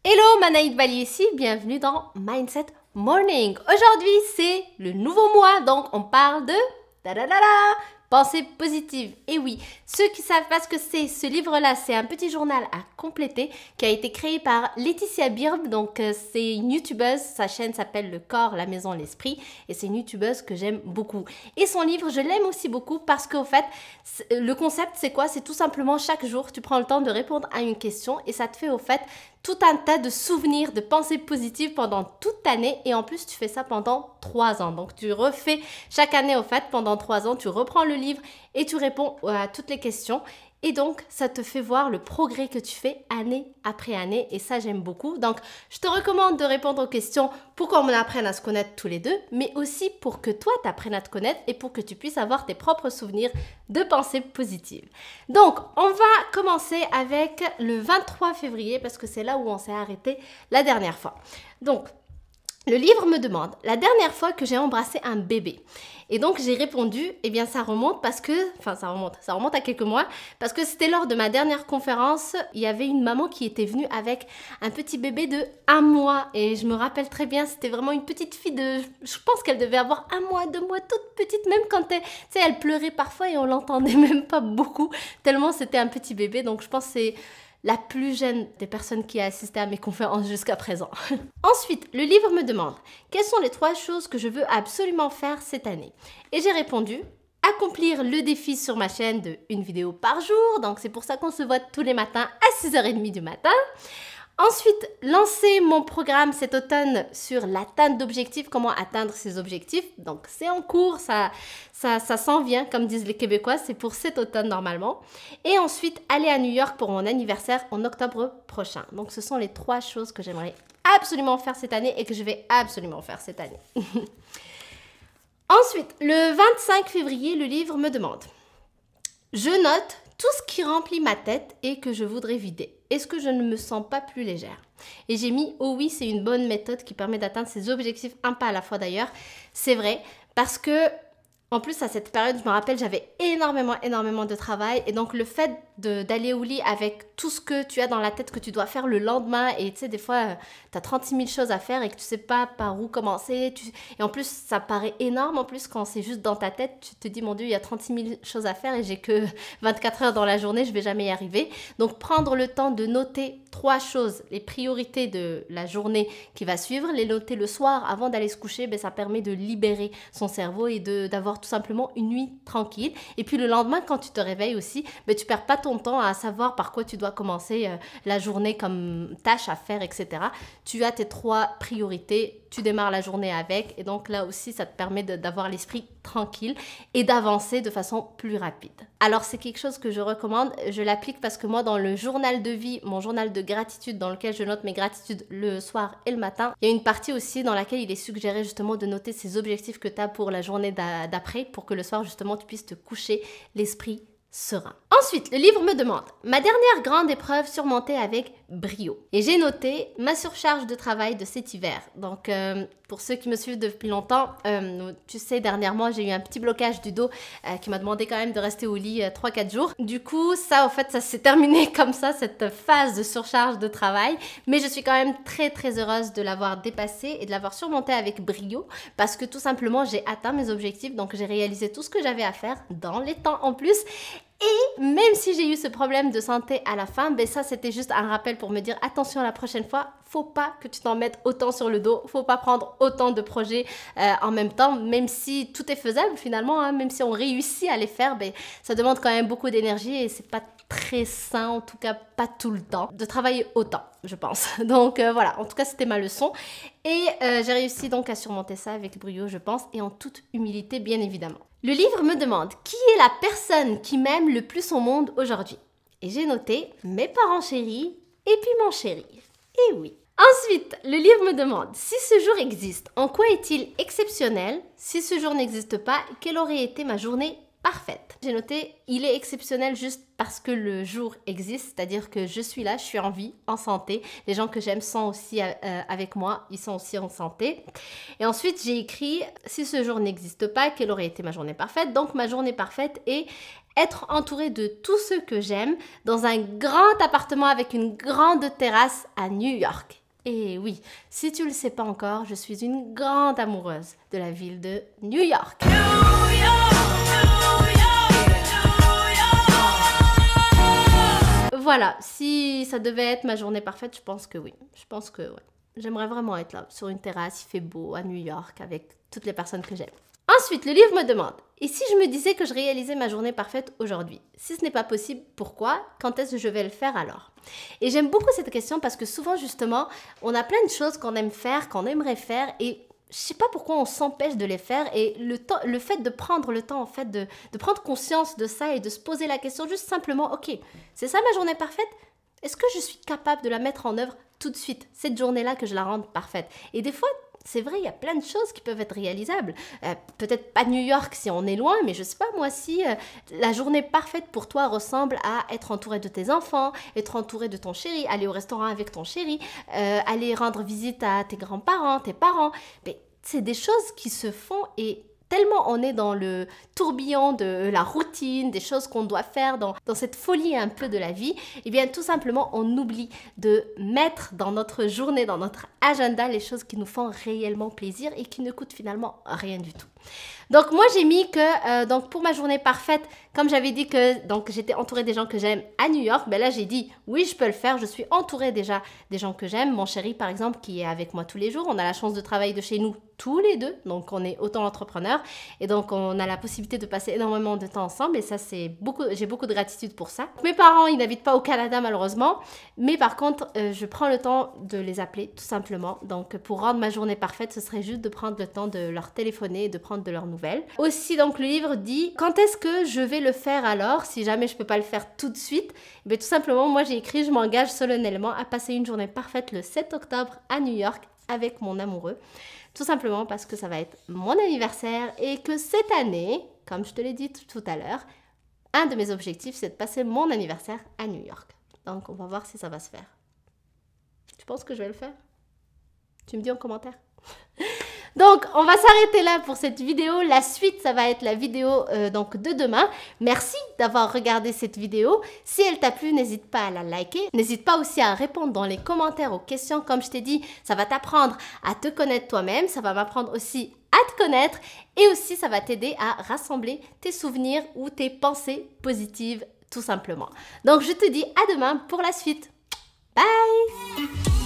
Hello, Manaïd Bali ici, bienvenue dans Mindset Morning. Aujourd'hui, c'est le nouveau mois, donc on parle de pensée positive. Et oui, ceux qui savent pas ce que c'est, ce livre-là, c'est un petit journal à compléter qui a été créé par Laetitia Birb. Donc, c'est une youtubeuse. Sa chaîne s'appelle Le Corps, la Maison, l'Esprit. Et c'est une youtubeuse que j'aime beaucoup. Et son livre, je l'aime aussi beaucoup parce qu'au fait, le concept, c'est quoi? C'est tout simplement chaque jour, tu prends le temps de répondre à une question et ça te fait au fait tout un tas de souvenirs, de pensées positives pendant toute l'année. Et en plus, tu fais ça pendant 3 ans. Donc, tu refais chaque année au fait pendant 3 ans. Tu reprends le livre et tu réponds à toutes les questions. Et donc, ça te fait voir le progrès que tu fais année après année. Et ça, j'aime beaucoup. Donc, je te recommande de répondre aux questions pour qu'on apprenne à se connaître tous les deux, mais aussi pour que toi, tu apprennes à te connaître et pour que tu puisses avoir tes propres souvenirs de pensées positives. Donc, on va commencer avec le 23 février parce que c'est là où on s'est arrêté la dernière fois. Donc, le livre me demande la dernière fois que j'ai embrassé un bébé. Et donc j'ai répondu, eh bien ça remonte parce que, ça remonte à quelques mois, parce que c'était lors de ma dernière conférence, il y avait une maman qui était venue avec un petit bébé de 1 mois. Et je me rappelle très bien, c'était vraiment une petite fille je pense qu'elle devait avoir 1 mois, 2 mois, toute petite, même quand elle pleurait parfois et on l'entendait même pas beaucoup, tellement c'était un petit bébé. Donc je pense que c'est la plus jeune des personnes qui a assisté à mes conférences jusqu'à présent. Ensuite, le livre me demande quelles sont les 3 choses que je veux absolument faire cette année. Et j'ai répondu accomplir le défi sur ma chaîne de 1 vidéo par jour. Donc c'est pour ça qu'on se voit tous les matins à 6h30 du matin. Ensuite, lancer mon programme cet automne sur l'atteinte d'objectifs, comment atteindre ses objectifs. Donc, c'est en cours, ça s'en vient, comme disent les Québécois, c'est pour cet automne normalement. Et ensuite, aller à New York pour mon anniversaire en octobre prochain. Donc, ce sont les 3 choses que j'aimerais absolument faire cette année et que je vais absolument faire cette année. Ensuite, le 25 février, le livre me demande « Je note tout ce qui remplit ma tête et que je voudrais vider. Est-ce que je ne me sens pas plus légère ?» Et j'ai mis « Oh oui, c'est une bonne méthode qui permet d'atteindre ses objectifs, un pas à la fois d'ailleurs. » C'est vrai, parce que, en plus, à cette période, je me rappelle, j'avais énormément de travail. Et donc, le fait d'aller au lit avec tout ce que tu as dans la tête que tu dois faire le lendemain, et tu sais, des fois, tu as 36 000 choses à faire et que tu sais pas par où commencer. Et en plus, ça paraît énorme. En plus, quand c'est juste dans ta tête, tu te dis, mon Dieu, il y a 36 000 choses à faire et j'ai que 24 heures dans la journée, je vais jamais y arriver. Donc, prendre le temps de noter 3 choses, les priorités de la journée qui va suivre, les noter le soir avant d'aller se coucher, ben, ça permet de libérer son cerveau et d'avoir tout simplement une nuit tranquille. Et puis le lendemain, quand tu te réveilles aussi, ben, tu perds pas ton temps à savoir par quoi tu dois commencer la journée comme tâche à faire, etc. Tu as tes 3 priorités, tu démarres la journée avec, et donc là aussi, ça te permet d'avoir l'esprit tranquille et d'avancer de façon plus rapide. Alors c'est quelque chose que je recommande, je l'applique parce que moi dans le journal de vie, mon journal de gratitude dans lequel je note mes gratitudes le soir et le matin, il y a une partie aussi dans laquelle il est suggéré justement de noter ces objectifs que tu as pour la journée d'après pour que le soir justement tu puisses te coucher l'esprit serein. Ensuite, le livre me demande ma dernière grande épreuve surmontée avec brio. Et j'ai noté ma surcharge de travail de cet hiver. Donc, pour ceux qui me suivent depuis longtemps, tu sais, dernièrement, j'ai eu un petit blocage du dos qui m'a demandé quand même de rester au lit 3-4 jours. Du coup, ça, en fait, ça s'est terminé comme ça, cette phase de surcharge de travail. Mais je suis quand même très heureuse de l'avoir dépassée et de l'avoir surmontée avec brio parce que tout simplement, j'ai atteint mes objectifs. Donc, j'ai réalisé tout ce que j'avais à faire dans les temps en plus. Et même si j'ai eu ce problème de santé à la fin, ben ça c'était juste un rappel pour me dire attention la prochaine fois, faut pas que tu t'en mettes autant sur le dos, faut pas prendre autant de projets en même temps, même si tout est faisable finalement, hein, même si on réussit à les faire, ben ça demande quand même beaucoup d'énergie et c'est pas très sain, en tout cas pas tout le temps, de travailler autant, je pense. Donc voilà, en tout cas c'était ma leçon et j'ai réussi donc à surmonter ça avec brio, je pense, et en toute humilité bien évidemment. Le livre me demande qui est la personne qui m'aime le plus au monde aujourd'hui. Et j'ai noté mes parents chéris et puis mon chéri. Et oui. Ensuite, le livre me demande si ce jour existe, en quoi est-il exceptionnel? Si ce jour n'existe pas, quelle aurait été ma journée parfaite. J'ai noté, il est exceptionnel juste parce que le jour existe, c'est-à-dire que je suis là, je suis en vie, en santé. Les gens que j'aime sont aussi avec moi, ils sont aussi en santé. Et ensuite, j'ai écrit, si ce jour n'existe pas, quelle aurait été ma journée parfaite? Donc, ma journée parfaite est être entourée de tous ceux que j'aime dans un grand appartement avec une grande terrasse à New York. Et oui, si tu le sais pas encore, je suis une grande amoureuse de la ville de New York. Voilà, si ça devait être ma journée parfaite, je pense que oui. Je pense que ouais. J'aimerais vraiment être là, sur une terrasse, il fait beau, à New York, avec toutes les personnes que j'aime. Ensuite, le livre me demande, et si je me disais que je réalisais ma journée parfaite aujourd'hui? Si ce n'est pas possible, pourquoi? Quand est-ce que je vais le faire alors? Et j'aime beaucoup cette question parce que souvent, justement, on a plein de choses qu'on aime faire, qu'on aimerait faire, et je sais pas pourquoi on s'empêche de les faire. Et le fait de prendre le temps, en fait, de prendre conscience de ça et de se poser la question juste simplement, ok, c'est ça ma journée parfaite? Est-ce que je suis capable de la mettre en œuvre tout de suite, cette journée-là, que je la rende parfaite? Et des fois, c'est vrai, il y a plein de choses qui peuvent être réalisables. Peut-être pas New York si on est loin, mais je sais pas moi si la journée parfaite pour toi ressemble à être entouré de tes enfants, être entouré de ton chéri, aller au restaurant avec ton chéri, aller rendre visite à tes grands-parents, tes parents. Mais c'est des choses qui se font et tellement on est dans le tourbillon de la routine, des choses qu'on doit faire, dans cette folie un peu de la vie, et bien tout simplement on oublie de mettre dans notre journée, dans notre agenda, les choses qui nous font réellement plaisir et qui ne coûtent finalement rien du tout. Donc moi j'ai mis que donc pour ma journée parfaite, comme j'avais dit que donc j'étais entourée des gens que j'aime à New York, ben là j'ai dit oui je peux le faire, je suis entourée déjà des gens que j'aime, mon chéri par exemple qui est avec moi tous les jours, on a la chance de travailler de chez nous tous les deux, donc on est auto-entrepreneurs et donc on a la possibilité de passer énormément de temps ensemble et ça c'est j'ai beaucoup de gratitude pour ça. Mes parents ils n'habitent pas au Canada malheureusement, mais par contre je prends le temps de les appeler tout simplement, donc pour rendre ma journée parfaite ce serait juste de prendre le temps de leur téléphoner et de prendre de leurs nouvelles. Aussi donc le livre dit quand est-ce que je vais le faire alors si jamais je peux pas le faire tout de suite? Mais tout simplement moi j'ai écrit je m'engage solennellement à passer une journée parfaite le 7 octobre à New York avec mon amoureux. Tout simplement parce que ça va être mon anniversaire et que cette année, comme je te l'ai dit tout à l'heure, un de mes objectifs c'est de passer mon anniversaire à New York. Donc on va voir si ça va se faire. Tu penses que je vais le faire? Tu me dis en commentaire. Donc, on va s'arrêter là pour cette vidéo. La suite, ça va être la vidéo donc de demain. Merci d'avoir regardé cette vidéo. Si elle t'a plu, n'hésite pas à la liker. N'hésite pas aussi à répondre dans les commentaires aux questions. Comme je t'ai dit, ça va t'apprendre à te connaître toi-même. Ça va m'apprendre aussi à te connaître. Et aussi, ça va t'aider à rassembler tes souvenirs ou tes pensées positives, tout simplement. Donc, je te dis à demain pour la suite. Bye!